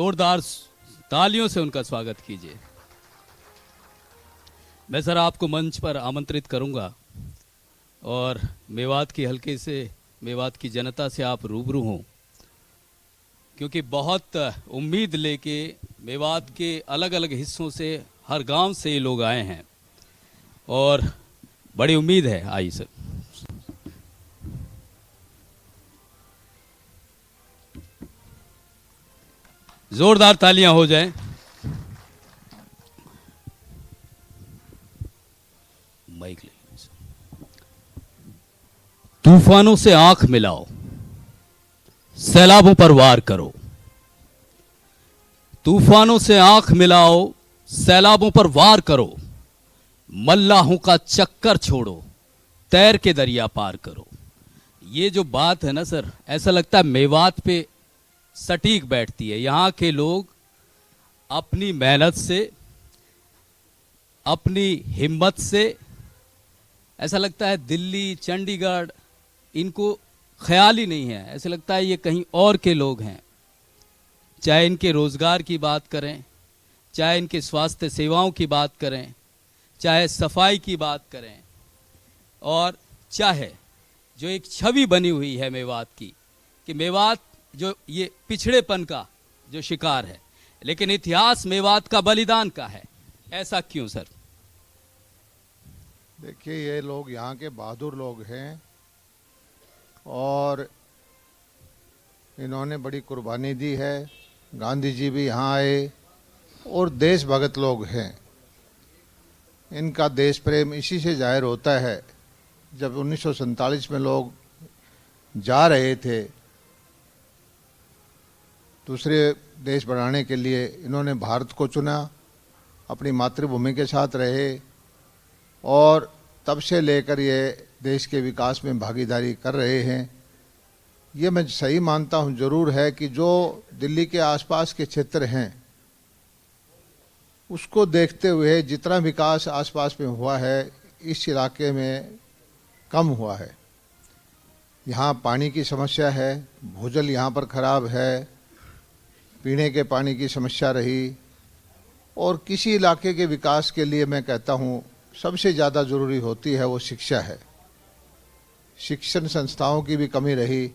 जोरदार तालियों से उनका स्वागत कीजिए। मैं सर आपको मंच पर आमंत्रित करूंगा और मेवात की हल्के से मेवात की जनता से आप रूबरू हों, क्योंकि बहुत उम्मीद लेके मेवात के अलग अलग हिस्सों से, हर गांव से ये लोग आए हैं और बड़ी उम्मीद है। आइए सर। जोरदार तालियां हो जाएं। माइक ले। तूफानों से आंख मिलाओ, सैलाबों पर वार करो। तूफानों से आंख मिलाओ, सैलाबों पर वार करो। मल्लाहों का चक्कर छोड़ो, तैर के दरिया पार करो। ये जो बात है ना सर, ऐसा लगता है मेवात पे सटीक बैठती है। यहाँ के लोग अपनी मेहनत से, अपनी हिम्मत से, ऐसा लगता है दिल्ली, चंडीगढ़, इनको ख्याल ही नहीं है। ऐसा लगता है ये कहीं और के लोग हैं। चाहे इनके रोजगार की बात करें, चाहे इनके स्वास्थ्य सेवाओं की बात करें, चाहे सफाई की बात करें, और चाहे जो एक छवि बनी हुई है मेवात की, कि मेवात जो ये पिछड़ेपन का जो शिकार है, लेकिन इतिहास मेवात का बलिदान का है। ऐसा क्यों सर? देखिए, ये लोग यहाँ के बहादुर लोग हैं और इन्होंने बड़ी कुर्बानी दी है। गांधी जी भी यहाँ आए और देशभगत लोग हैं। इनका देश प्रेम इसी से जाहिर होता है। जब 1947 में लोग जा रहे थे दूसरे देश बनाने के लिए, इन्होंने भारत को चुना, अपनी मातृभूमि के साथ रहे और तब से लेकर ये देश के विकास में भागीदारी कर रहे हैं। ये मैं सही मानता हूँ ज़रूर है कि जो दिल्ली के आसपास के क्षेत्र हैं उसको देखते हुए जितना विकास आसपास में हुआ है, इस इलाके में कम हुआ है। यहाँ पानी की समस्या है, भूजल यहाँ पर ख़राब है, पीने के पानी की समस्या रही। और किसी इलाके के विकास के लिए मैं कहता हूँ सबसे ज़्यादा ज़रूरी होती है वो शिक्षा है। शिक्षण संस्थाओं की भी कमी रही,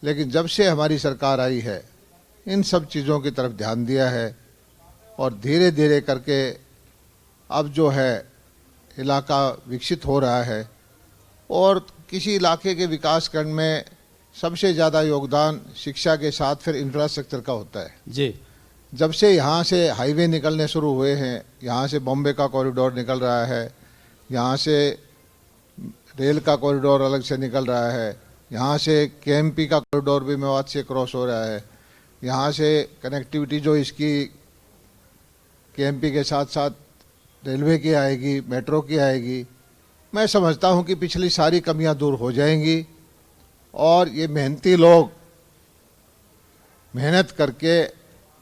लेकिन जब से हमारी सरकार आई है इन सब चीज़ों की तरफ ध्यान दिया है और धीरे धीरे करके अब जो है इलाका विकसित हो रहा है। और किसी इलाके के विकास करने में सबसे ज़्यादा योगदान शिक्षा के साथ फिर इंफ्रास्ट्रक्चर का होता है जी। जब से यहाँ से हाईवे निकलने शुरू हुए हैं, यहाँ से बॉम्बे का कॉरिडोर निकल रहा है, यहाँ से रेल का कॉरिडोर अलग से निकल रहा है, यहाँ से केएमपी का कॉरिडोर भी मेवात से क्रॉस हो रहा है, यहाँ से कनेक्टिविटी जो इसकी केएमपी के साथ साथ रेलवे की आएगी, मेट्रो की आएगी। मैं समझता हूँ कि पिछली सारी कमियाँ दूर हो जाएंगी और ये मेहनती लोग मेहनत करके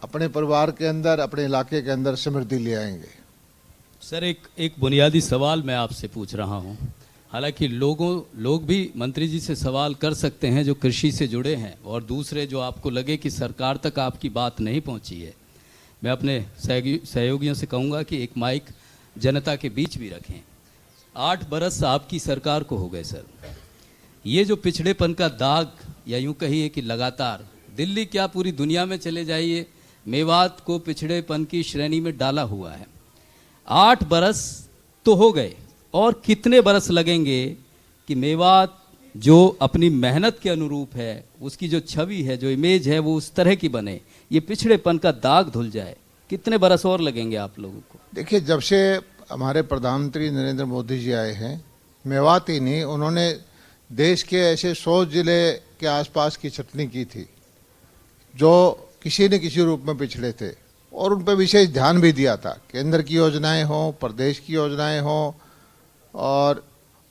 अपने परिवार के अंदर, अपने इलाके के अंदर समृद्धि ले आएंगे। सर एक बुनियादी सवाल मैं आपसे पूछ रहा हूं। हालांकि लोग भी मंत्री जी से सवाल कर सकते हैं जो कृषि से जुड़े हैं, और दूसरे जो आपको लगे कि सरकार तक आपकी बात नहीं पहुंची है, मैं अपने सहयोगियों से कहूंगा कि एक माइक जनता के बीच भी रखें। 8 बरस आपकी सरकार को हो गए सर। ये जो पिछड़ेपन का दाग, या यूं कहिए कि लगातार दिल्ली क्या पूरी दुनिया में चले जाइए, मेवात को पिछड़ेपन की श्रेणी में डाला हुआ है। 8 बरस तो हो गए, और कितने बरस लगेंगे कि मेवात जो अपनी मेहनत के अनुरूप है, उसकी जो छवि है, जो इमेज है, वो उस तरह की बने, ये पिछड़ेपन का दाग धुल जाए? कितने बरस और लगेंगे आप लोगों को? देखिए, जब से हमारे प्रधानमंत्री नरेंद्र मोदी जी आए हैं, मेवात ही नहीं, उन्होंने देश के ऐसे 100 जिले के आसपास की छटनी की थी जो किसी न किसी रूप में पिछड़े थे, और उन पर विशेष ध्यान भी दिया था। केंद्र की योजनाएं हों, प्रदेश की योजनाएं हों, और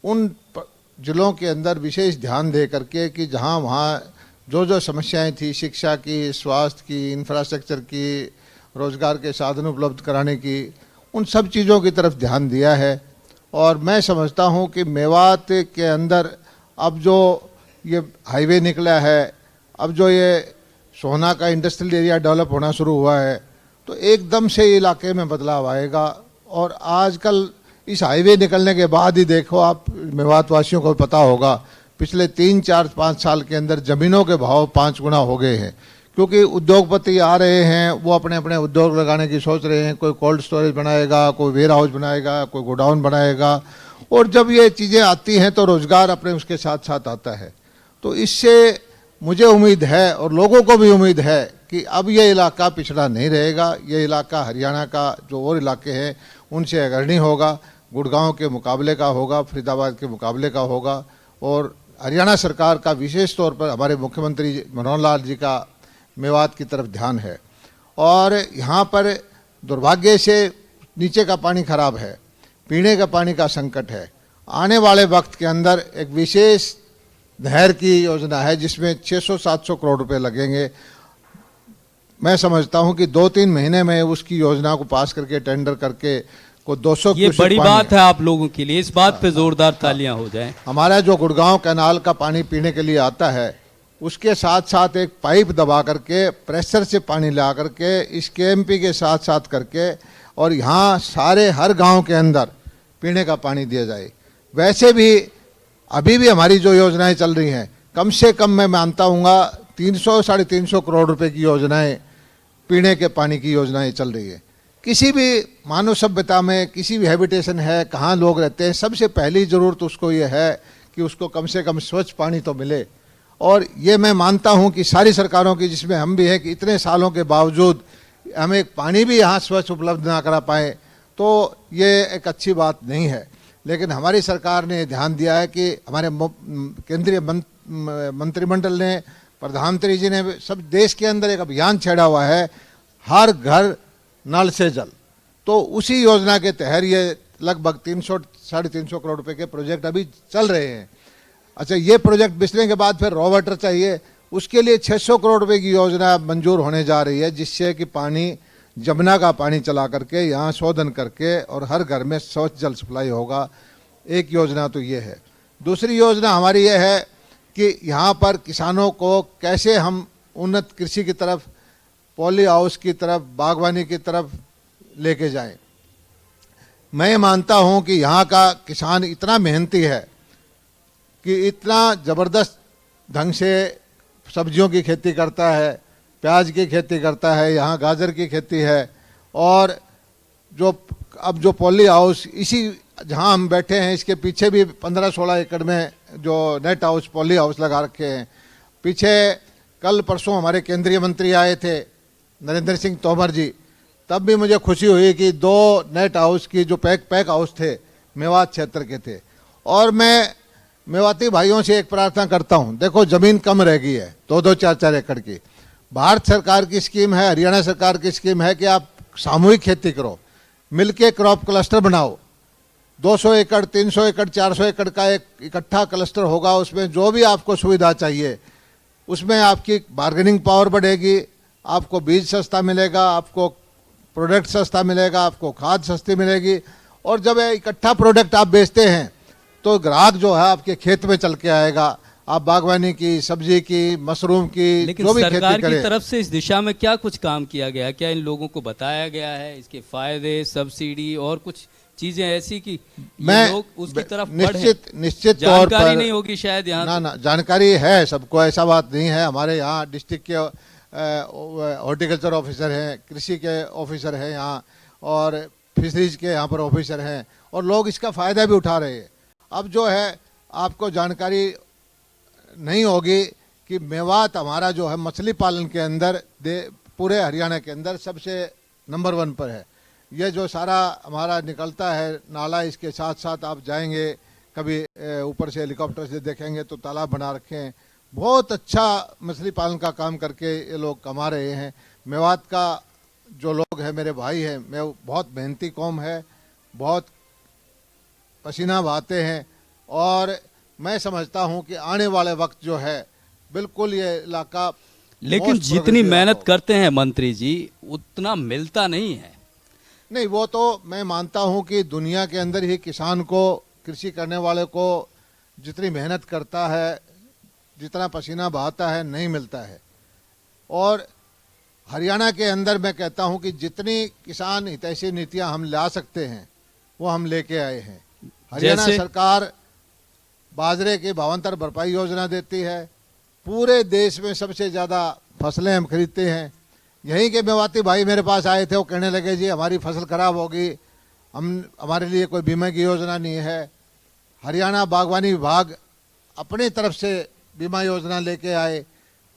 उन जिलों के अंदर विशेष ध्यान दे करके कि जहां वहाँ जो जो समस्याएं थी, शिक्षा की, स्वास्थ्य की, इंफ्रास्ट्रक्चर की, रोजगार के साधन उपलब्ध कराने की, उन सब चीज़ों की तरफ ध्यान दिया है। और मैं समझता हूं कि मेवात के अंदर अब जो ये हाईवे निकला है, अब जो ये सोहना का इंडस्ट्रियल एरिया डेवलप होना शुरू हुआ है, तो एकदम से ये इलाके में बदलाव आएगा। और आजकल इस हाईवे निकलने के बाद ही देखो आप, मेवात वासियों को पता होगा, पिछले 3-4-5 साल के अंदर ज़मीनों के भाव 5 गुना हो गए हैं, क्योंकि उद्योगपति आ रहे हैं, वो अपने अपने उद्योग लगाने की सोच रहे हैं। कोई कोल्ड स्टोरेज बनाएगा, कोई वेयर हाउस बनाएगा, कोई गोडाउन बनाएगा, और जब ये चीज़ें आती हैं तो रोज़गार अपने उसके साथ साथ आता है। तो इससे मुझे उम्मीद है और लोगों को भी उम्मीद है कि अब ये इलाका पिछड़ा नहीं रहेगा। ये इलाका हरियाणा का जो और इलाके हैं उनसे अग्रणी होगा, गुड़गांव के मुकाबले का होगा, फरीदाबाद के मुकाबले का होगा। और हरियाणा सरकार का विशेष तौर पर हमारे मुख्यमंत्री मनोहर लाल जी का मेवात की तरफ ध्यान है। और यहाँ पर दुर्भाग्य से नीचे का पानी खराब है, पीने का पानी का संकट है। आने वाले वक्त के अंदर एक विशेष नहर की योजना है जिसमें 600-700 करोड़ रुपए लगेंगे। मैं समझता हूं कि 2-3 महीने में उसकी योजना को पास करके टेंडर करके को 200 ये बड़ी बात है आप लोगों के लिए, इस बात पे जोरदार तालियां हो जाएं। हमारा जो गुड़गांव कैनाल का पानी पीने के लिए आता है, उसके साथ साथ एक पाइप दबा करके प्रेशर से पानी ला करके इस केएमपी के साथ साथ करके और यहाँ सारे हर गांव के अंदर पीने का पानी दिया जाए। वैसे भी अभी भी हमारी जो योजनाएं चल रही हैं, कम से कम मैं मानता हूँ 300-350 करोड़ रुपए की योजनाएं, पीने के पानी की योजनाएं चल रही है। किसी भी मानव सभ्यता में किसी भी हैबिटेशन है, कहाँ लोग रहते हैं, सबसे पहली ज़रूरत उसको ये है कि उसको कम से कम स्वच्छ पानी तो मिले। और ये मैं मानता हूँ कि सारी सरकारों की, जिसमें हम भी हैं, कि इतने सालों के बावजूद हमें पानी भी यहाँ स्वच्छ उपलब्ध ना करा पाए, तो ये एक अच्छी बात नहीं है। लेकिन हमारी सरकार ने ध्यान दिया है कि हमारे केंद्रीय मंत्रिमंडल ने, प्रधानमंत्री जी ने, सब देश के अंदर एक अभियान छेड़ा हुआ है, हर घर नल से जल। तो उसी योजना के तहत ये लगभग 300-350 करोड़ रुपए के प्रोजेक्ट अभी चल रहे हैं। अच्छा, ये प्रोजेक्ट बिछने के बाद फिर रॉ वाटर चाहिए, उसके लिए 600 करोड़ रुपए की योजना मंजूर होने जा रही है, जिससे कि पानी, जमुना का पानी चला करके यहाँ शोधन करके और हर घर में स्वच्छ जल सप्लाई होगा। एक योजना तो ये है। दूसरी योजना हमारी ये है कि यहाँ पर किसानों को कैसे हम उन्नत कृषि की तरफ, पॉली हाउस की तरफ, बागवानी की तरफ लेके जाएं। मैं मानता हूँ कि यहाँ का किसान इतना मेहनती है कि इतना ज़बरदस्त ढंग से सब्जियों की खेती करता है, प्याज की खेती करता है, यहाँ गाजर की खेती है। और जो पॉली हाउस, इसी जहाँ हम बैठे हैं इसके पीछे भी 15-16 एकड़ में जो नेट हाउस, पॉली हाउस लगा रखे हैं। पीछे कल परसों हमारे केंद्रीय मंत्री आए थे, नरेंद्र सिंह तोमर जी, तब भी मुझे खुशी हुई कि 2 नेट हाउस की जो पैक हाउस थे मेवात क्षेत्र के थे। और मैं मेवाती भाइयों से एक प्रार्थना करता हूँ, देखो ज़मीन कम रह गई है, 2-2, 4-4 एकड़ की। भारत सरकार की स्कीम है, हरियाणा सरकार की स्कीम है कि आप सामूहिक खेती करो, मिलके क्रॉप क्लस्टर बनाओ। 200 एकड़, 300 एकड़, 400 एकड़ का एक इकट्ठा क्लस्टर होगा, उसमें जो भी आपको सुविधा चाहिए, उसमें आपकी बार्गेनिंग पावर बढ़ेगी, आपको बीज सस्ता मिलेगा, आपको प्रोडक्ट सस्ता मिलेगा, आपको खाद सस्ती मिलेगी। और जब इकट्ठा प्रोडक्ट आप बेचते हैं तो ग्राहक जो है आपके खेत में चल के आएगा। आप बागवानी की, सब्जी की, मशरूम की, लेकिन जो भी सरकार खेती की तरफ से इस दिशा में क्या कुछ काम किया गया? क्या इन लोगों को बताया गया है इसके फायदे, सब्सिडी और कुछ चीजें ऐसी कि ये लोग उसकी तरफ निश्चित तौर पर जानकारी नहीं होगी शायद यहाँ? ना, जानकारी है सबको, ऐसा बात नहीं है। हमारे यहाँ डिस्ट्रिक्ट के हॉर्टिकल्चर ऑफिसर हैं, कृषि के ऑफिसर हैं यहाँ, और फिशरीज के यहाँ पर ऑफिसर हैं, और लोग इसका फ़ायदा भी उठा रहे हैं। अब जो है आपको जानकारी नहीं होगी कि मेवात हमारा जो है मछली पालन के अंदर पूरे हरियाणा के अंदर सबसे नंबर 1 पर है। ये जो सारा हमारा निकलता है नाला, इसके साथ साथ आप जाएंगे कभी ऊपर से हेलीकॉप्टर से देखेंगे तो तालाब बना रखे हैं। बहुत अच्छा मछली पालन का काम करके ये लोग कमा रहे हैं। मेवात का जो लोग हैं, मेरे भाई हैं, बहुत मेहनती कौम है, बहुत पसीना बहाते हैं। और मैं समझता हूं कि आने वाले वक्त जो है बिल्कुल ये इलाका, लेकिन जितनी मेहनत करते हैं मंत्री जी उतना मिलता नहीं है। नहीं, वो तो मैं मानता हूं कि दुनिया के अंदर ही किसान को, कृषि करने वाले को जितनी मेहनत करता है, जितना पसीना बहाता है, नहीं मिलता है। और हरियाणा के अंदर मैं कहता हूं कि जितनी किसान हितैषी नीतियां हम ला सकते हैं वो हम लेके आए हैं। हरियाणा जैसे? सरकार बाजरे की भावांतर भरपाई योजना देती है। पूरे देश में सबसे ज़्यादा फसलें हम खरीदते हैं। यहीं के मेवाती भाई मेरे पास आए थे, वो कहने लगे जी हमारी फसल खराब होगी, हमारे लिए कोई बीमा की योजना नहीं है। हरियाणा बागवानी विभाग अपनी तरफ से बीमा योजना लेके आए।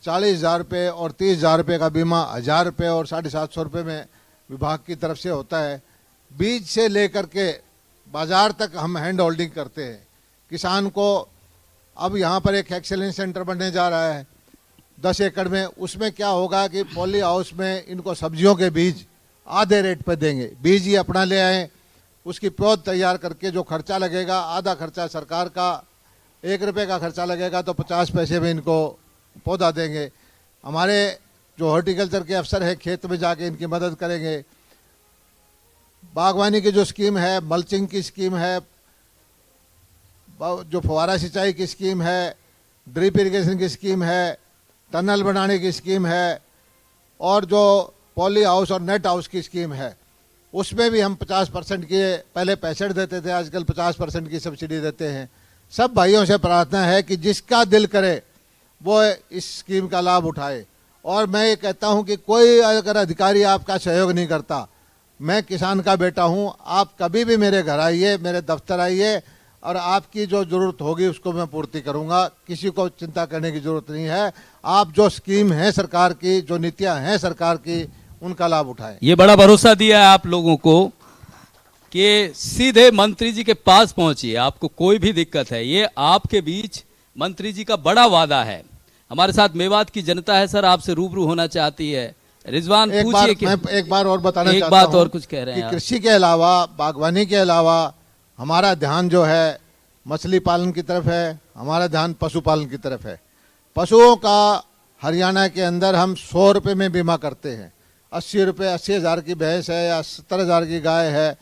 40,000 रुपये और 30,000 रुपये का बीमा 1,000 रुपये और 750 रुपये में विभाग की तरफ से होता है। बीज से लेकर के बाजार तक हम हैंड होल्डिंग करते हैं किसान को। अब यहाँ पर एक एक्सेलेंस सेंटर बनने जा रहा है 10 एकड़ में। उसमें क्या होगा कि पॉली हाउस में इनको सब्जियों के बीज आधे रेट पे देंगे। बीज ही अपना ले आए, उसकी पौध तैयार करके जो खर्चा लगेगा, आधा खर्चा सरकार का, 1 रुपये का खर्चा लगेगा तो 50 पैसे में इनको पौधा देंगे। हमारे जो हॉर्टिकल्चर के अफसर है खेत में जाके इनकी मदद करेंगे। बागवानी की जो स्कीम है, मल्चिंग की स्कीम है, जो फुहारा सिंचाई की स्कीम है, ड्रिप इरिगेशन की स्कीम है, टनल बनाने की स्कीम है, और जो पॉली हाउस और नेट हाउस की स्कीम है, उसमें भी हम 50% की, पहले 65 देते थे, आजकल 50% की सब्सिडी देते हैं। सब भाइयों से प्रार्थना है कि जिसका दिल करे वो इस स्कीम का लाभ उठाए। और मैं ये कहता हूं कि कोई अगर अधिकारी आपका सहयोग नहीं करता, मैं किसान का बेटा हूं, आप कभी भी मेरे घर आइए, मेरे दफ्तर आइए, और आपकी जो ज़रूरत होगी उसको मैं पूर्ति करूंगा। किसी को चिंता करने की ज़रूरत नहीं है। आप जो स्कीम है सरकार की, जो नीतियां हैं सरकार की, उनका लाभ उठाएं। ये बड़ा भरोसा दिया है आप लोगों को कि सीधे मंत्री जी के पास पहुंचिए, आपको कोई भी दिक्कत है। ये आपके बीच मंत्री जी का बड़ा वादा है। हमारे साथ मेवात की जनता है सर, आपसे रूबरू होना चाहती है। रिजवान पूछिए कि मैं एक बार और बताना एक चाहता बात हूं और कुछ कह रहे हैं कि आप। कृषि के अलावा, बागवानी के अलावा हमारा ध्यान जो है मछली पालन की तरफ है, हमारा ध्यान पशुपालन की तरफ है। पशुओं का हरियाणा के अंदर हम 100 रुपये में बीमा करते हैं। 80 रुपये, 80,000 की भैंस है या 70,000 की गाय है,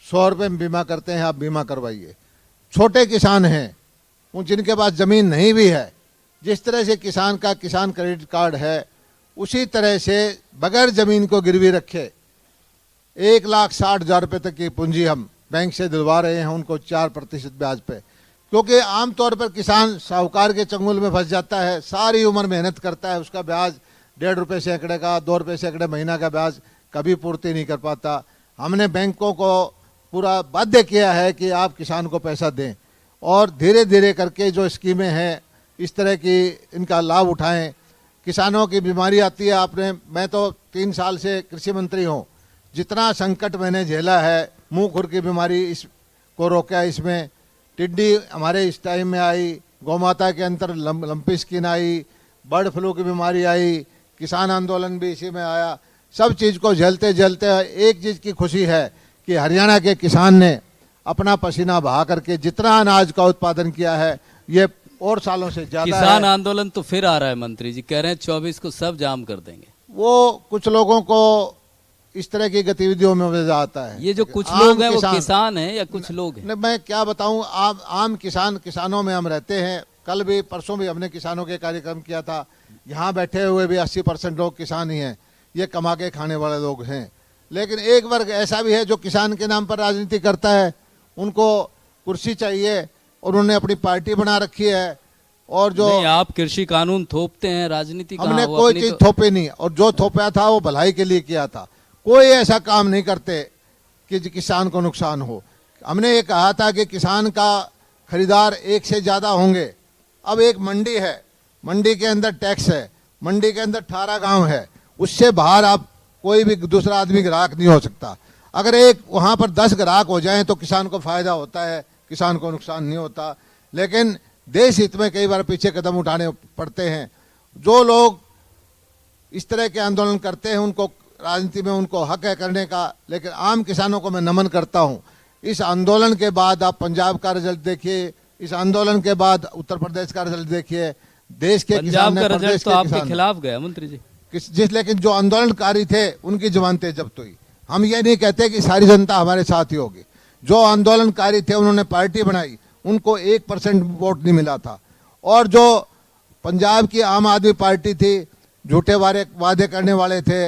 100 रुपये में बीमा करते हैं। आप बीमा करवाइए। छोटे किसान हैं, उन जिनके पास ज़मीन नहीं भी है, जिस तरह से किसान का किसान क्रेडिट कार्ड है, उसी तरह से बगैर ज़मीन को गिरवी रखे 1,60,000 रुपये तक की पूंजी हम बैंक से दिलवा रहे हैं उनको 4% ब्याज पे। क्योंकि आमतौर पर किसान साहूकार के चंगुल में फंस जाता है, सारी उम्र मेहनत करता है, उसका ब्याज 1.5 रुपये सैकड़े का, 2 रुपये सैकड़े महीना का ब्याज कभी पूर्ति नहीं कर पाता। हमने बैंकों को पूरा बाध्य किया है कि आप किसान को पैसा दें, और धीरे धीरे करके जो स्कीमें हैं इस तरह की, इनका लाभ उठाएं। किसानों की बीमारी आती है, मैं तो 3 साल से कृषि मंत्री हूँ, जितना संकट मैंने झेला है, मुंह खुर की बीमारी इसको रोका, इसमें टिड्डी हमारे इस टाइम में आई, गौमाता के अंदर लंपी स्किन आई, बर्ड फ्लू की बीमारी आई, किसान आंदोलन भी इसी में आया। सब चीज़ को झेलते झेलते एक चीज़ की खुशी है कि हरियाणा के किसान ने अपना पसीना बहा करके जितना अनाज का उत्पादन किया है, ये और सालों से ज़्यादा है। किसान आंदोलन तो फिर आ रहा है, मंत्री जी कह रहे हैं 24 को सब जाम कर देंगे। वो कुछ लोगों को इस तरह की गतिविधियों में मजा आता है। ये जो कुछ लोग हैं वो किसान हैं या कुछ लोग हैं? मैं क्या बताऊं, आम किसानों में हम रहते हैं। कल भी परसों भी हमने किसानों के कार्यक्रम किया था। यहाँ बैठे हुए भी 80% लोग किसान ही हैं, ये कमा के खाने वाले लोग हैं। लेकिन एक वर्ग ऐसा भी है जो किसान के नाम पर राजनीति करता है, उनको कुर्सी चाहिए और उन्होंने अपनी पार्टी बना रखी है। और जो नहीं, आप कृषि कानून थोपते हैं, राजनीति कहाँ? हमने वो कोई अपनी चीज तो- थोपी नहीं, और जो थोपा था वो भलाई के लिए किया था। कोई ऐसा काम नहीं करते कि किसान को नुकसान हो। हमने ये कहा था कि किसान का खरीदार एक से ज़्यादा होंगे। अब एक मंडी है, मंडी के अंदर टैक्स है, मंडी के अंदर 18 गांव है, उससे बाहर आप कोई भी दूसरा आदमी ग्राहक नहीं हो सकता। अगर एक वहाँ पर 10 ग्राहक हो जाएं तो किसान को फ़ायदा होता है, किसान को नुकसान नहीं होता। लेकिन देश हित में कई बार पीछे कदम उठाने पड़ते हैं। जो लोग इस तरह के आंदोलन करते हैं, उनको राजनीति में उनको हक है करने का, लेकिन आम किसानों को मैं नमन करता हूं। इस आंदोलन के बाद आप पंजाब का रिजल्ट देखिए, इस आंदोलन के बाद उत्तर प्रदेश का रिजल्ट देखिए। देश के पंजाब का रिजल्ट तो आपके खिलाफ गया मंत्री जी। लेकिन जो आंदोलनकारी थे उनकी जमानतें जब्त हुई। हम ये नहीं कहते कि सारी जनता हमारे साथ ही होगी। जो आंदोलनकारी थे उन्होंने पार्टी बनाई, उनको 1% वोट नहीं मिला था। और जो पंजाब की आम आदमी पार्टी थी, झूठे वादे करने वाले थे।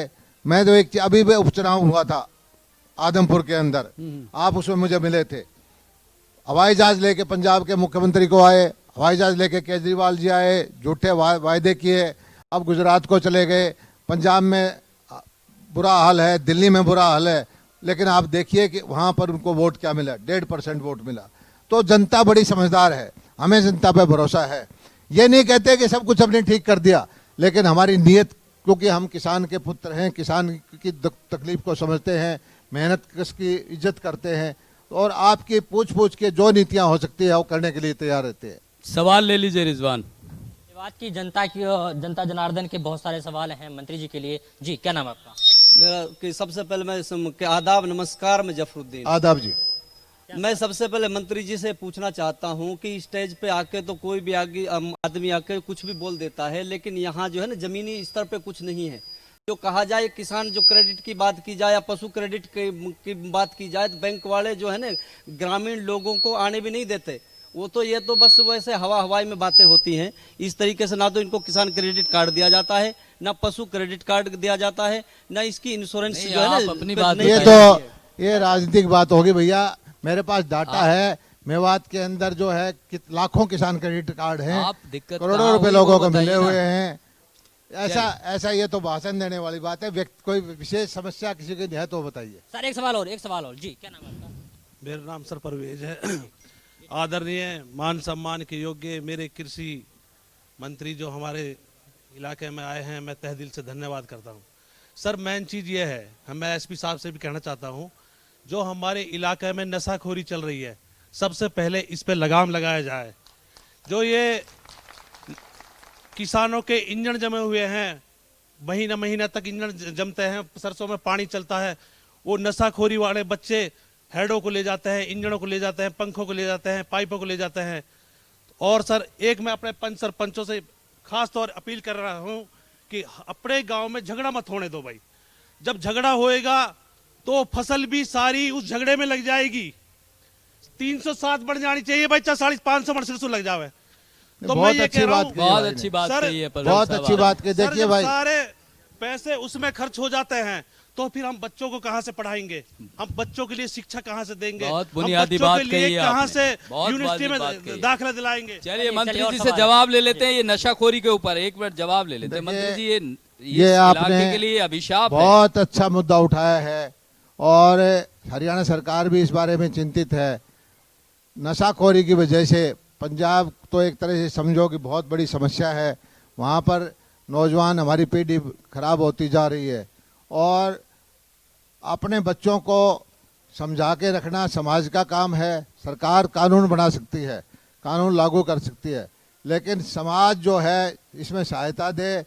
मैं तो एक अभी भी उपचुनाव हुआ था आदमपुर के अंदर, आप उसमें मुझे मिले थे। हवाई जहाज लेके पंजाब के मुख्यमंत्री को आए, हवाई जहाज लेके केजरीवाल जी आए, झूठे वायदे किए। अब गुजरात को चले गए, पंजाब में बुरा हाल है, दिल्ली में बुरा हाल है, लेकिन आप देखिए कि वहाँ पर उनको वोट क्या मिला, 1.5% वोट मिला। तो जनता बड़ी समझदार है, हमें जनता पे भरोसा है। ये नहीं कहते कि सब कुछ हमने ठीक कर दिया, लेकिन हमारी नीयत, क्योंकि हम किसान के पुत्र हैं, किसान की तकलीफ को समझते हैं, मेहनत की इज्जत करते हैं, और आपकी पूछ के जो नीतियां हो सकती है वो करने के लिए तैयार रहते हैं। सवाल ले लीजिए रिजवान। बात की जनता जनार्दन के बहुत सारे सवाल हैं मंत्री जी के लिए। जी, क्या नाम है आपका? मेरा कि सबसे पहले मैं आदाब नमस्कार, मैं जफरुद्दीन। आदाब जी। मैं सबसे पहले मंत्री जी से पूछना चाहता हूं कि स्टेज पे आके तो कोई भी आदमी आके कुछ भी बोल देता है, लेकिन यहाँ जो है ना जमीनी स्तर पे कुछ नहीं है। जो कहा जाए किसान जो क्रेडिट की बात की जाए या पशु क्रेडिट की बात की जाए, तो बैंक वाले जो है ना ग्रामीण लोगों को आने भी नहीं देते। वो तो ये तो बस वैसे हवाई में बातें होती हैं। इस तरीके से ना तो इनको किसान क्रेडिट कार्ड दिया जाता है, ना पशु क्रेडिट कार्ड दिया जाता है, ना इसकी इंश्योरेंस जो है ना अपनी बात ये तो ये राजनीतिक बात होगी भैया। मेरे पास डाटा है, मेवात के अंदर जो है लाखों किसान क्रेडिट कार्ड हैं, आप दिक्कत करोड़ों कहाँ रुपए हुई लोगों वो को बताइए मिले ना। हुए हैं। ऐसा ये तो भाषण देने वाली बात है। कोई विशेष समस्या किसी की है तो बताइए। सर एक सवाल और। जी, क्या नाम है आपका? मेरा नाम सर परवेज है। आदरणीय मान सम्मान के योग्य मेरे कृषि मंत्री जो हमारे इलाके में आए हैं, मैं तहे दिल से धन्यवाद करता हूं। सर मेन चीज़ ये है, मैं एसपी साहब से भी कहना चाहता हूं, जो हमारे इलाके में नशाखोरी चल रही है, सबसे पहले इस पे लगाम लगाया जाए। जो ये किसानों के इंजन जमे हुए हैं, महीना महीना तक इंजन जमते हैं, सरसों में पानी चलता है, वो नशाखोरी वाले बच्चे हेडों को ले जाते हैं, इंजनों को ले जाते हैं, पंखों को ले जाते हैं, पाइपों को ले जाते हैं। और सर एक मैं अपने पंच सरपंचों से खास तौर अपील कर रहा हूं कि अपने गांव में झगड़ा मत होने दो भाई। जब झगड़ा होएगा तो फसल भी सारी उस झगड़े में लग जाएगी। 307 बढ़ जानी चाहिए भाई, 550 बढ़ सिरसों लग जावे। तो मैं ये कह रहा हूं, बहुत अच्छी बात सर, कही है परवेज बहुत साहब अच्छी बात की। सर, देखिए जब भाई, सारे पैसे उसमें खर्च हो जाते हैं तो फिर हम बच्चों को कहां से पढ़ाएंगे? हम बच्चों के लिए शिक्षा कहां से देंगे? बहुत हम बुनियादी बच्चों बात के लिए कही है कहां आपने। से बहुत यूनिवर्सिटी बुनियादी बात कही में है। दाखिला दिलाएंगे? चलिए मंत्री चलिए और जी से सवाल। जवाब ले लेते हैं। ये नशाखोरी के ऊपर एक मिनट जवाब ले लेते हैं। देखिए, मंत्री जी ये ये इस आपने इलाके के लिए अभिशाप है। बहुत अच्छा मुद्दा उठाया है, और हरियाणा सरकार भी इस बारे में चिंतित है। नशाखोरी की वजह से पंजाब तो एक तरह से समझो कि बहुत बड़ी समस्या है। वहाँ पर नौजवान, हमारी पीढ़ी खराब होती जा रही है, और अपने बच्चों को समझा के रखना समाज का काम है। सरकार कानून बना सकती है, कानून लागू कर सकती है, लेकिन समाज जो है इसमें सहायता दे।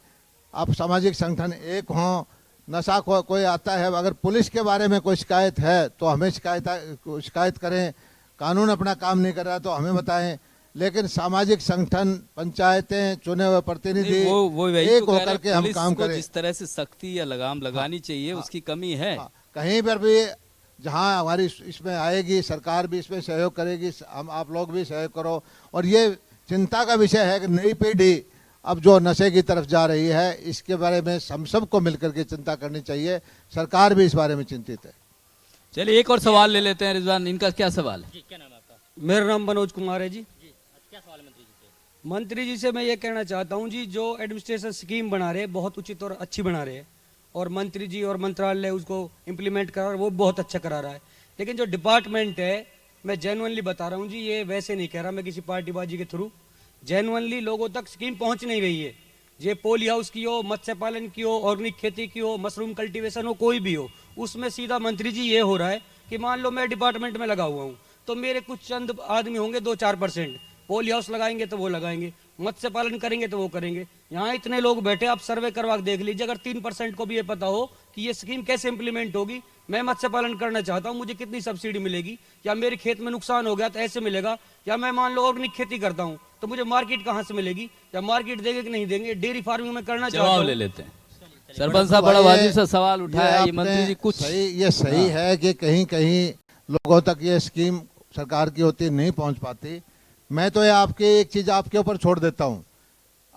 अब सामाजिक संगठन एक हों, नशा कोई आता है, अगर पुलिस के बारे में कोई शिकायत है तो हमें शिकायत करें। कानून अपना काम नहीं कर रहा तो हमें बताएं, लेकिन सामाजिक संगठन, पंचायतें, चुने हुए प्रतिनिधि वो वही एक तो कह रहे होकर हैं, के हम पुलिस काम को करें। जिस तरह से सख्ती या लगाम लगानी चाहिए उसकी कमी है। हाँ, कहीं पर भी जहाँ हमारी इसमें आएगी, सरकार भी इसमें सहयोग करेगी, हम आप लोग भी सहयोग करो। और ये चिंता का विषय है कि नई पीढ़ी अब जो नशे की तरफ जा रही है, इसके बारे में हम सबको मिलकर के चिंता करनी चाहिए। सरकार भी इस बारे में चिंतित है। चलिए एक और सवाल ले लेते हैं रिजवान। इनका क्या सवाल है? जी, क्या नाम है आपका? मेरा नाम मनोज कुमार है जी। जी, क्या सवाल है मंत्री जी से? मंत्री जी से मैं ये कहना चाहता हूँ जी, जो एडमिनिस्ट्रेशन स्कीम बना रहे हैं बहुत उचित और अच्छी बना रहे हैं, और मंत्री जी और मंत्रालय उसको इम्प्लीमेंट करा रहा है, वो बहुत अच्छा करा रहा है। लेकिन जो डिपार्टमेंट है, मैं जेन्युइनली बता रहा हूँ जी, ये वैसे नहीं कह रहा मैं किसी पार्टीबाजी के थ्रू, जेन्युइनली लोगों तक स्कीम पहुँच नहीं रही है। ये पोली हाउस की हो, मत्स्य पालन की हो, ऑर्गेनिक खेती की हो, मशरूम कल्टीवेशन हो, कोई भी हो, उसमें सीधा मंत्री जी ये हो रहा है कि मान लो मैं डिपार्टमेंट में लगा हुआ हूँ, तो मेरे कुछ चंद आदमी होंगे 2-4%, पोली हाउस लगाएंगे तो वो लगाएंगे, मत्स्य पालन करेंगे तो वो करेंगे। यहाँ इतने लोग बैठे, आप सर्वे करवा के देख लीजिए। अगर 3% को भी ये पता हो कि ये स्कीम कैसे इंप्लीमेंट होगी, मैं मत्स्य पालन करना चाहता हूँ, मुझे कितनी सब्सिडी मिलेगी, या मेरे खेत में नुकसान हो गया तो ऐसे मिलेगा, या मैं मान लो ऑर्गेनिक खेती करता हूँ तो मुझे मार्केट कहाँ से मिलेगी, या मार्केट देंगे कि नहीं देंगे, डेयरी फार्मिंग में करना चाहता जवाब हूँ। ले लेते हैं। सरपंच साहब बड़ा वाजिब सा सवाल उठाया। ये मंत्री जी कुछ ये सही है कि कहीं कहीं लोगों तक ये स्कीम सरकार की होती नहीं पहुंच पाती। मैं तो ये आपकी एक चीज़ आपके ऊपर छोड़ देता हूं।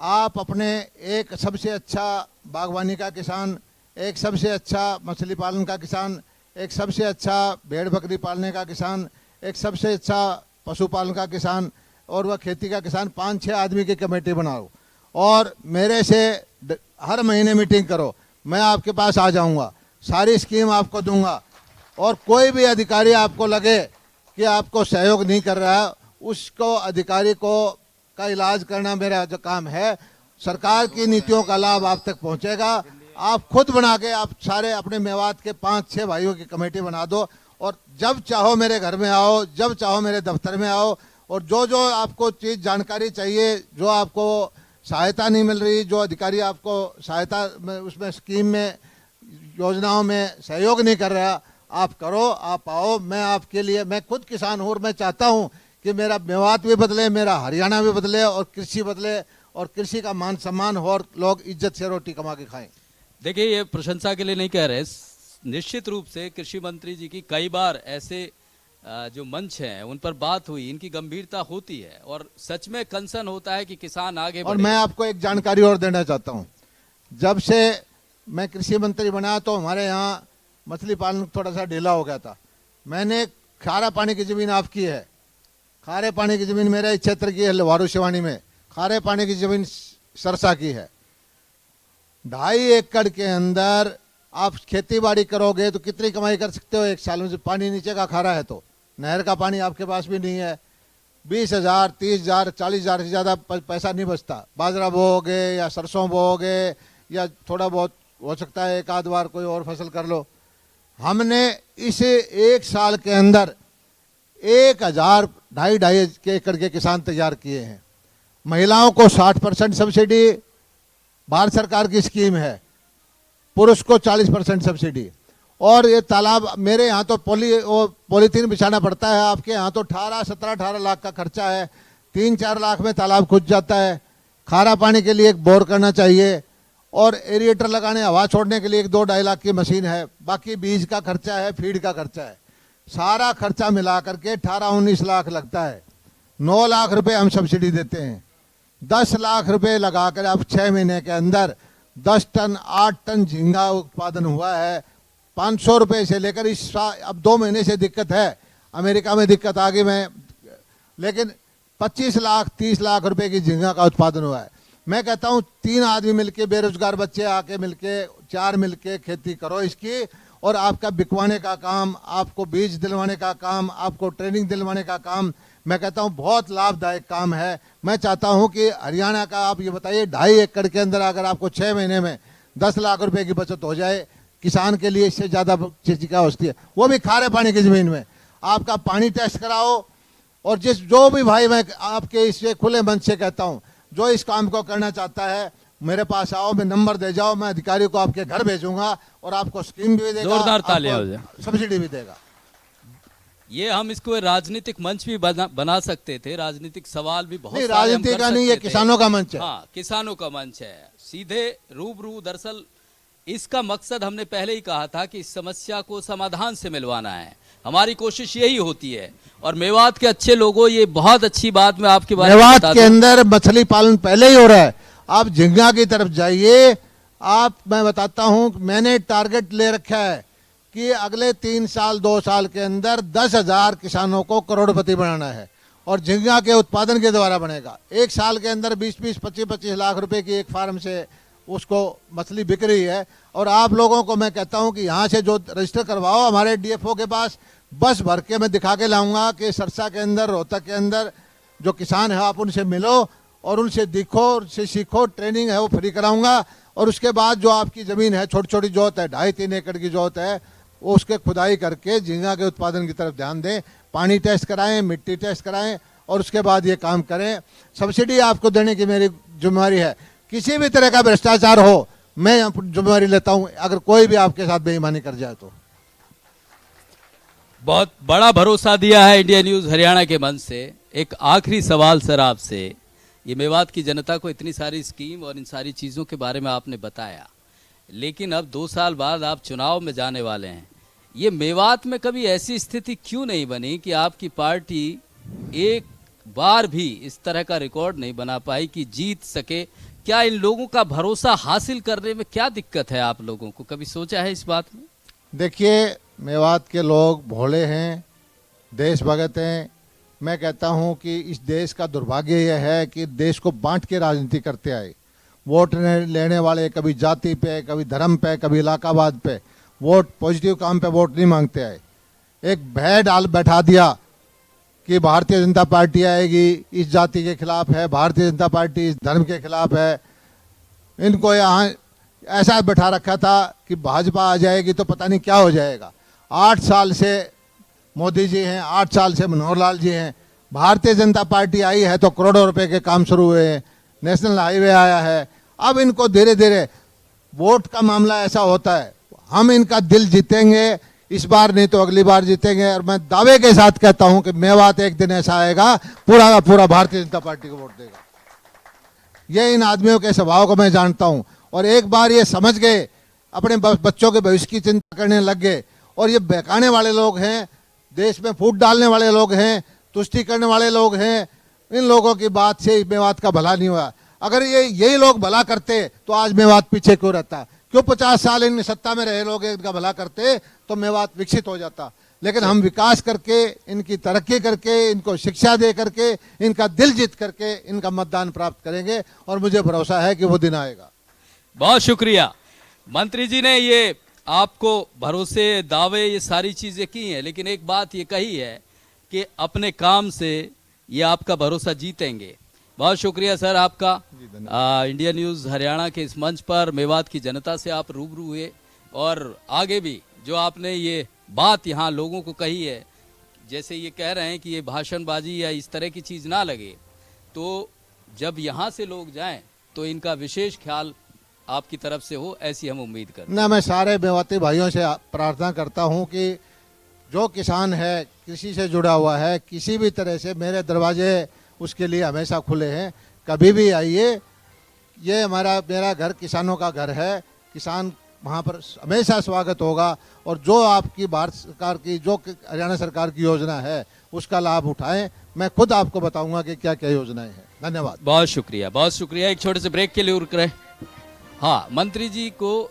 आप अपने एक सबसे अच्छा बागवानी का किसान, एक सबसे अच्छा मछली पालन का किसान, एक सबसे अच्छा भेड़ बकरी पालने का किसान, एक सबसे अच्छा पशुपालन का किसान और वह खेती का किसान, 5-6 आदमी की कमेटी बनाओ और मेरे से हर महीने मीटिंग करो। मैं आपके पास आ जाऊंगा, सारी स्कीम आपको दूंगा और कोई भी अधिकारी आपको लगे कि आपको सहयोग नहीं कर रहा है, उसको अधिकारी को का इलाज करना मेरा जो काम है। सरकार की नीतियों का लाभ आप तक पहुंचेगा। आप खुद बना के आप सारे अपने मेवात के 5-6 भाइयों की कमेटी बना दो और जब चाहो मेरे घर में आओ, जब चाहो मेरे दफ्तर में आओ और जो जो आपको चीज़ जानकारी चाहिए, जो आपको सहायता नहीं मिल रही, जो अधिकारी आपको सहायता में उसमें स्कीम में योजनाओं में सहयोग नहीं कर रहा, आप करो, आप आओ। मैं आपके लिए, मैं खुद किसान हूँ और मैं चाहता हूँ कि मेरा मेवात भी बदले, मेरा हरियाणा भी बदले और कृषि बदले और कृषि का मान सम्मान हो और लोग इज्जत से रोटी कमा के खाएं। देखिए, ये प्रशंसा के लिए नहीं कह रहे, निश्चित रूप से कृषि मंत्री जी की कई बार ऐसे जो मंच हैं उन पर बात हुई, इनकी गंभीरता होती है और सच में कंसर्न होता है कि किसान आगे और बढ़े। मैं आपको एक जानकारी और देना चाहता हूँ, जब से मैं कृषि मंत्री बना तो हमारे यहाँ मछली पालन थोड़ा सा ढीला हो गया था। मैंने खारा पानी की ज़मीन आपकी है, खारे पानी की ज़मीन मेरे क्षेत्र की है, लवारू शिवानी में खारे पानी की ज़मीन सरसा की है। 2.5 एकड़ के अंदर आप खेती बाड़ी करोगे तो कितनी कमाई कर सकते हो एक साल में? जब पानी नीचे का खारा है तो नहर का पानी आपके पास भी नहीं है, 20,000, 30,000, 40,000 से ज़्यादा पैसा नहीं बचता। बाजरा बोओगे या सरसों बोओगे या थोड़ा बहुत हो सकता है एक आध बार कोई और फसल कर लो। हमने इसे एक साल के अंदर 1,000 2.5 एकड़ के किसान तैयार किए हैं। महिलाओं को 60% सब्सिडी भारत सरकार की स्कीम है, पुरुष को 40% सब्सिडी। और ये तालाब मेरे यहाँ तो पॉलीथीन बिछाना पड़ता है, आपके यहाँ तो 17-18 लाख का खर्चा है, 3-4 लाख में तालाब खुद जाता है। खारा पानी के लिए एक बोर करना चाहिए और एरिएटर लगाने, हवा छोड़ने के लिए 1-2-2.5 लाख की मशीन है। बाकी बीज का खर्चा है, फीड का खर्चा है, सारा खर्चा मिला करके 18-19 लाख लगता है। 9 लाख रुपए हम सब्सिडी देते हैं। 10 लाख रुपए लगाकर अब 6 महीने के अंदर 10 टन 8 टन झींगा उत्पादन हुआ है। 500 रुपए से लेकर इस अब 2 महीने से दिक्कत है, अमेरिका में दिक्कत आ गई मैं, लेकिन 25 लाख 30 लाख रुपए की झींगा का उत्पादन हुआ है। मैं कहता हूँ 3 आदमी मिलके, बेरोजगार बच्चे आके मिलके, 4 मिलके खेती करो इसकी और आपका बिकवाने का काम, आपको बीज दिलवाने का काम, आपको ट्रेनिंग दिलवाने का काम, मैं कहता हूँ बहुत लाभदायक काम है। मैं चाहता हूँ कि हरियाणा का आप ये बताइए 2.5 एकड़ के अंदर अगर आपको 6 महीने में 10 लाख रुपए की बचत हो जाए, किसान के लिए इससे ज़्यादा चीज़ क्या होती है, वो भी खारे पानी की ज़मीन में। आपका पानी टेस्ट कराओ और जो भी भाई, मैं आपके इससे खुले मन से कहता हूँ, जो इस काम को करना चाहता है मेरे पास आओ, मैं नंबर दे जाओ, मैं अधिकारी को आपके घर भेजूंगा और आपको स्कीम भी देगा, जोरदार तालियां हो जाए, सब्सिडी भी देगा। ये हम इसको राजनीतिक मंच भी बना सकते थे, राजनीतिक सवाल भी बहुत नहीं, सारे हम राजनीति कर का नहीं, ये सकते थे। किसानों का मंच है। हाँ, किसानों का मंच है, सीधे रूबरू। दरअसल इसका मकसद हमने पहले ही कहा था कि इस समस्या को समाधान से मिलवाना है, हमारी कोशिश यही होती है। और मेवात के अच्छे लोगों, ये बहुत अच्छी बात मैं आपके बारे में मेवात बता के दूं। अंदर मछली पालन पहले ही हो रहा है, आप झींगा की तरफ जाइए। आप, मैं बताता हूँ, मैंने टारगेट ले रखा है कि अगले 3 साल 2 साल के अंदर 10,000 किसानों को करोड़पति बनाना है और झींगा के उत्पादन के द्वारा बनेगा। एक साल के अंदर 20-20, 25-25 लाख रुपए की एक फार्म से उसको मछली बिक रही है। और आप लोगों को मैं कहता हूं कि यहाँ से जो रजिस्टर करवाओ हमारे डीएफओ के पास, बस भर के मैं दिखा के लाऊंगा कि सरसा के अंदर, रोहतक के अंदर जो किसान है आप उनसे मिलो और उनसे दिखो, उनसे सीखो, ट्रेनिंग है वो फ्री कराऊंगा। और उसके बाद जो आपकी ज़मीन है, छोटी छोटी जोत है, 2.5-3 एकड़ की जोत है, वो उसके खुदाई करके झींगा के उत्पादन की तरफ ध्यान दें, पानी टेस्ट कराएं, मिट्टी टेस्ट कराएं और उसके बाद ये काम करें। सब्सिडी आपको देने की मेरी जिम्मेवारी है। किसी भी तरह का भ्रष्टाचार हो, मैं जिम्मेवारी लेता हूं, अगर कोई भी आपके साथ बेईमानी कर जाए तो। बहुत बड़ा भरोसा दिया है इंडिया न्यूज़ हरियाणा के मंच से। एक आखिरी सवाल सर आपसे, ये मेवात की जनता को इतनी सारी स्कीम और इन सारी चीज़ों के बारे में आपने बताया, लेकिन अब 2 साल बाद आप चुनाव में जाने वाले हैं। ये मेवात में कभी ऐसी स्थिति क्यों नहीं बनी कि आपकी पार्टी एक बार भी इस तरह का रिकॉर्ड नहीं बना पाई कि जीत सके क्या इन लोगों का भरोसा हासिल करने में क्या दिक्कत है आप लोगों को, कभी सोचा है इस बात में? देखिए, मेवात के लोग भोले हैं, देश भगत हैं। मैं कहता हूं कि इस देश का दुर्भाग्य यह है कि देश को बांट के राजनीति करते आए। वोट लेने वाले कभी जाति पे, कभी धर्म पे, कभी इलाकाबाद पे, वोट पॉजिटिव काम पे वोट नहीं मांगते आए। एक भय डाल बैठा दिया कि भारतीय जनता पार्टी आएगी, इस जाति के खिलाफ है, भारतीय जनता पार्टी इस धर्म के खिलाफ है। इनको यहाँ ऐसा बैठा रखा था कि भाजपा आ जाएगी तो पता नहीं क्या हो जाएगा। 8 साल से मोदी जी हैं, 8 साल से मनोहर लाल जी हैं। भारतीय जनता पार्टी आई है तो करोड़ों रुपए के काम शुरू हुए हैं, नेशनल हाईवे आया है। अब इनको धीरे धीरे वोट का मामला ऐसा होता है, हम इनका दिल जीतेंगे, इस बार नहीं तो अगली बार जीतेंगे। और मैं दावे के साथ कहता हूं कि मेवात एक दिन ऐसा आएगा पूरा का पूरा भारतीय जनता पार्टी को वोट देगा। ये इन आदमियों के स्वभाव को मैं जानता हूं। और एक बार ये समझ गए, अपने बच्चों के भविष्य की चिंता करने लग गए। और ये बहकाने वाले लोग हैं, देश में फूट डालने वाले लोग हैं, तुष्टि करने वाले लोग हैं। इन लोगों की बात से मेवात का भला नहीं हुआ। अगर ये यही लोग भला करते तो आज मेवात पीछे क्यों रहता? क्यों 50 साल इन सत्ता में रहे लोग इनका भला करते तो मेवात विकसित हो जाता। लेकिन हम विकास करके, इनकी तरक्की करके, इनको शिक्षा दे करके, इनका दिल जीत करके इनका मतदान प्राप्त करेंगे। और मुझे भरोसा है कि वो दिन आएगा। बहुत शुक्रिया। मंत्री जी ने ये आपको भरोसे, दावे, ये सारी चीजें की हैं, लेकिन एक बात ये कही है कि अपने काम से ये आपका भरोसा जीतेंगे। बहुत शुक्रिया सर आपका। इंडिया न्यूज़ हरियाणा के इस मंच पर मेवात की जनता से आप रूबरू हुए और आगे भी जो आपने ये बात यहाँ लोगों को कही है, जैसे ये कह रहे हैं कि ये भाषणबाजी या इस तरह की चीज़ ना लगे, तो जब यहाँ से लोग जाएं तो इनका विशेष ख्याल आपकी तरफ से हो, ऐसी हम उम्मीद करते हैं। ना, मैं सारे मेवाती भाइयों से प्रार्थना करता हूं कि जो किसान है, कृषि से जुड़ा हुआ है, किसी भी तरह से मेरे दरवाजे उसके लिए हमेशा खुले हैं। कभी भी आइए, ये मेरा घर किसानों का घर है। किसान वहाँ पर हमेशा स्वागत होगा। और जो आपकी भारत सरकार की, जो हरियाणा सरकार की योजना है उसका लाभ उठाएं। मैं खुद आपको बताऊंगा कि क्या क्या योजनाएं हैं। धन्यवाद। बहुत शुक्रिया, बहुत शुक्रिया। एक छोटे से ब्रेक के लिए रुक रहे। हाँ, मंत्री जी को